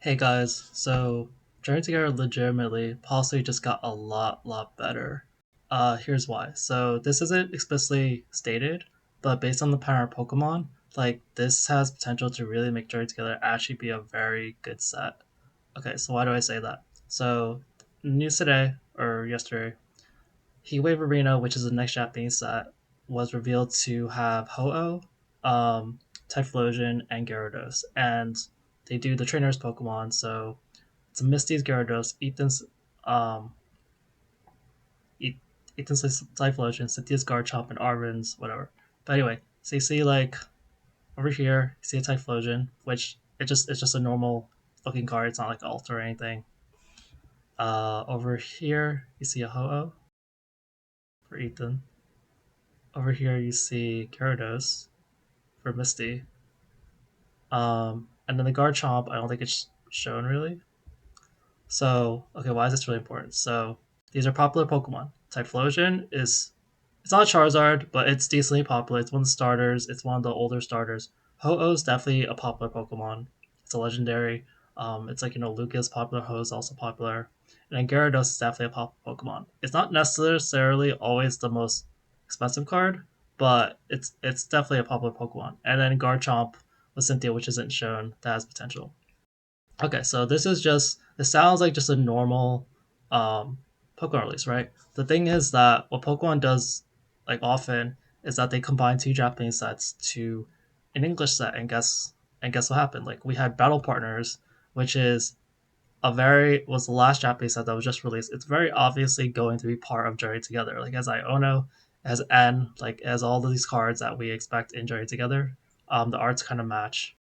Hey guys, so Journey Together legitimately possibly just got a lot better. Here's why. So this isn't explicitly stated, but based on the pattern of Pokemon, like this has potential to really make Journey Together actually be a very good set. Okay, so why do I say that? So news today or yesterday, Heatwave Arena, which is the next Japanese set, was revealed to have Ho-Oh, Typhlosion, and Gyarados, and they do the trainers Pokemon. So it's Misty's Gyarados, um, Ethan's Typhlosion, Cynthia's Garchomp, and Arven's whatever. But anyway, so you see like over here, you see a Typhlosion, which it's just a normal looking card. It's not like Alter or anything. Over here, you see a Ho-Oh for Ethan. Over here, you see Gyarados for Misty. And then the Garchomp, I don't think it's shown really. So, okay, why is this really important? So, these are popular Pokemon. Typhlosion is it's not Charizard, but it's decently popular. It's one of the starters. It's one of the older starters. Ho-Oh is definitely a popular Pokemon. It's a legendary. It's like Luca's popular. Ho is also popular, and then Gyarados is definitely a popular Pokemon. It's not necessarily always the most expensive card, but it's definitely a popular Pokemon. And then Garchomp with Cynthia, which isn't shown, that has potential. Okay, so this sounds like just a normal um Pokemon release, right? The thing is that what Pokemon does like often is that they combine two Japanese sets to an English set, and guess what happened? Like we had Battle Partners, which is a very was the last Japanese set that was just released. It's very obviously going to be part of Journey Together. Like as Iono, as N, like as all of these cards that we expect in Journey Together. The arts kind of match.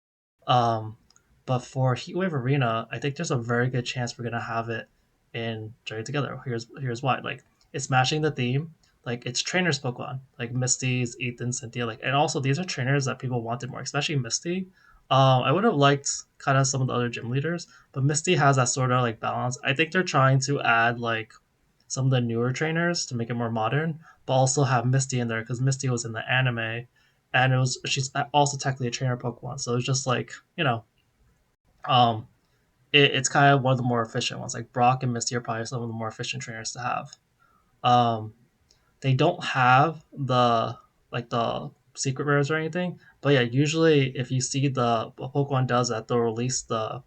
Um, but for Heatwave Arena, I think there's a very good chance we're gonna have it in Journey Together. Here's why. Like it's matching the theme. Like it's trainers Pokemon, like Misty's, Ethan, Cynthia, like and also these are trainers that people wanted more, especially Misty. I would have liked kind of some of the other gym leaders, but Misty has that sort of like balance. I think they're trying to add like some of the newer trainers to make it more modern, but also have Misty in there because Misty was in the anime, and she's also technically a trainer Pokemon. So it's just like um, it's kind of one of the more efficient ones. Like Brock and Misty are probably some of the more efficient trainers to have. Um, they don't have the secret rares or anything, but yeah, usually if you see what Pokemon does that, they'll release the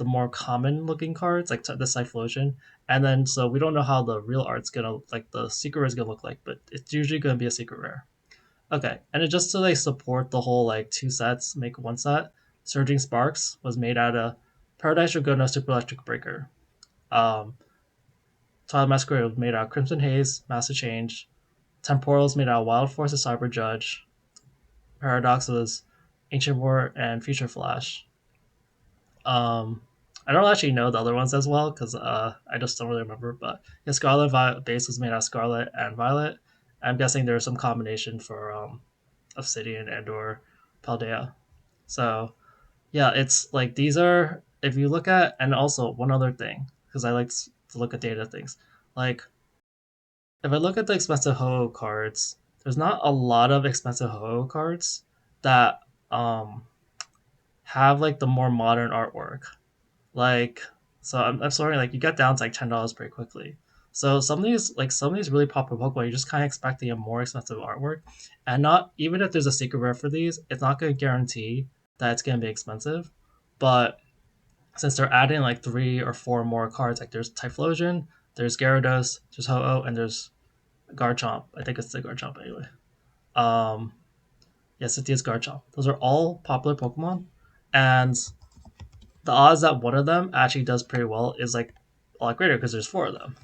more common looking cards like the Cyphlosion, and then so we don't know how the real art's gonna like the secret rare is gonna look like, but it's usually gonna be a secret rare. Okay, and it just to like support the whole like two sets make one set. Surging Sparks was made out of Paradise Dragona Super Electric Breaker. Um, Twilight Masquerade was made out of Crimson Haze, Massive Change. Temporal was made out of Wild Force of Cyber Judge. Paradox was Ancient War and Future Flash. Um, I don't actually know the other ones as well because I just don't really remember. But yeah, Scarlet base was made out of Scarlet and Violet. I'm guessing there's some combination for Obsidian and or Paldea. So yeah, it's like these are if you look at and also one other thing because I like to look at data things. Like if I look at the expensive Ho cards, there's not a lot of expensive Ho cards that um have like the more modern artwork. Like so I'm sorry, like you get down to like $10 pretty quickly. So some of these really popular Pokemon, you're just kind of expecting a more expensive artwork, and not even if there's a secret rare for these, it's not going to guarantee that it's going to be expensive. But since they're adding like three or four more cards, like there's Typhlosion, there's Gyarados, there's Ho-Oh, and there's Garchomp. I think it's the Garchomp anyway. Um, yes, it is Garchomp. Those are all popular Pokemon, and the odds that one of them actually does pretty well is like a lot greater because there's four of them.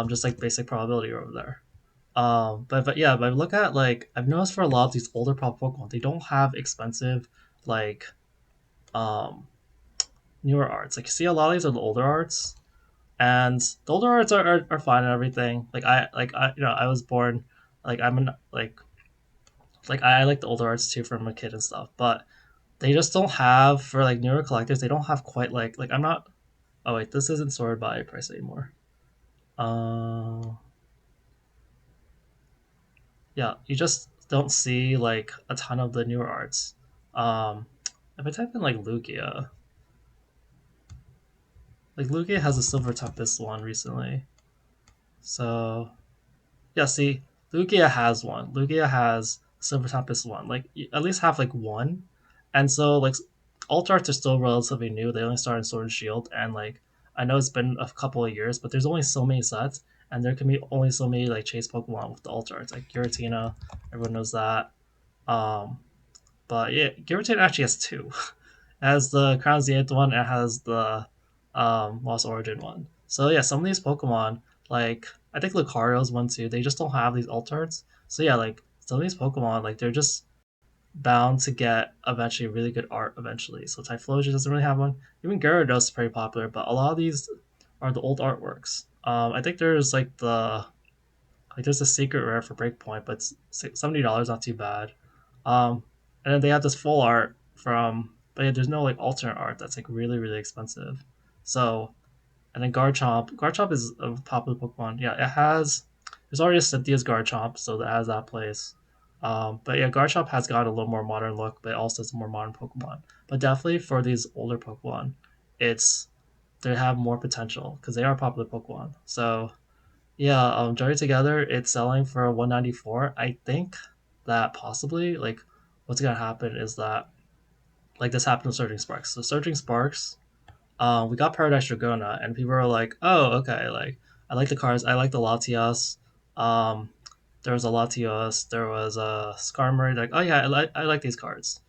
Just like basic probability over there. But yeah, but I look at like I've noticed for a lot of these older pop Pokemon, they don't have expensive like um newer arts. Like you see a lot of these are the older arts, and the older arts are fine and everything. I was born like I'm an like I like the older arts too from a kid and stuff, but they just don't have for like newer collectors. They don't have quite like I'm not. Oh wait, this isn't sorted by price anymore. Uh, yeah, you just don't see like a ton of the newer arts. Um, if I type in like Lugia, Like Lugia has a Silver Tempest one recently. So yeah, see, Lugia has one. Lugia has Silver Tempest one. Like at least have like one. And so like alt arts are still relatively new. They only started in Sword and Shield, and like I know it's been a couple of years, but there's only so many sets, and there can be only so many like chase Pokemon with the alt arts. Like Giratina, everyone knows that. Um, but yeah, Giratina actually has two. It has the Crown Zenith one. It has the Lost Origin one. So yeah, some of these Pokemon, like I think Lucario's one too, they just don't have these altereds. So yeah, like some of these Pokemon, like they're just bound to get eventually really good art eventually. So Typhlosion doesn't really have one. Even Gyarados is pretty popular, but a lot of these are the old artworks. I think there's like there's a secret rare for Breakpoint, but it's $70, not too bad. Um, and then they have this full art from, but yeah, there's no like alternate art that's like really really expensive. So and then Garchomp, Garchomp is a popular Pokemon. Yeah, it has. There's already a Cynthia's Garchomp, so that has that place. But yeah, Garchomp has got a little more modern look, but also it's a more modern Pokemon. But definitely for these older Pokemon, it's they have more potential because they are popular Pokemon. So yeah, Journey Together, it's selling for 194. I think that possibly like what's gonna happen is that like this happened with Surging Sparks. So Surging Sparks, we got Paradise Dragona, and people were like, "Oh, okay, like I like the cards. I like the Latias. Um, there was a Latios. There was a Skarmory. Like, oh yeah, I like these cards."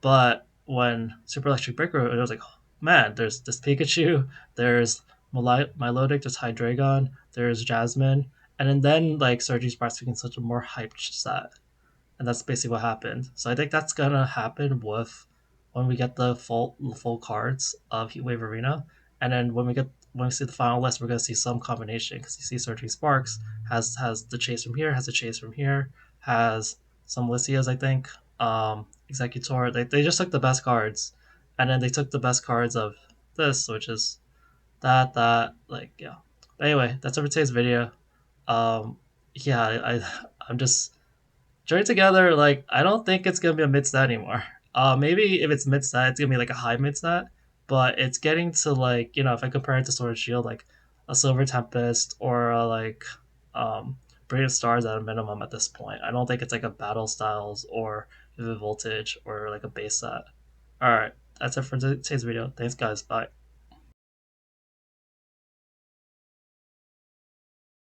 But when Super Electric Breaker, it was like, man, there's this Pikachu. There's Milotic. There's Hydreigon. There's Jasmine, and then like Surgery Sparks became such a more hyped set, and that's basically what happened. So I think that's gonna happen with when we get the full cards of Heatwave Arena, and then when we see the final list, we're gonna see some combination because you see Surging Sparks has the chase from here, has the chase from here, has some Lycias, I think, Executor. They just took the best cards, and then they took the best cards of this, which is that like yeah. But anyway, that's it for today's video. Yeah, I'm just Journey Together, like I don't think it's gonna be a mid stat anymore. Maybe if it's mid stat, it's gonna be like a high mid stat, but it's getting to like if I compare it to Sword and Shield, like a Silver Tempest or a, like Brilliant Stars at a minimum at this point. I don't think it's like a Battle Styles or Vivid Voltage or like a base set. All right, that's it for today's video. Thanks, guys. Bye.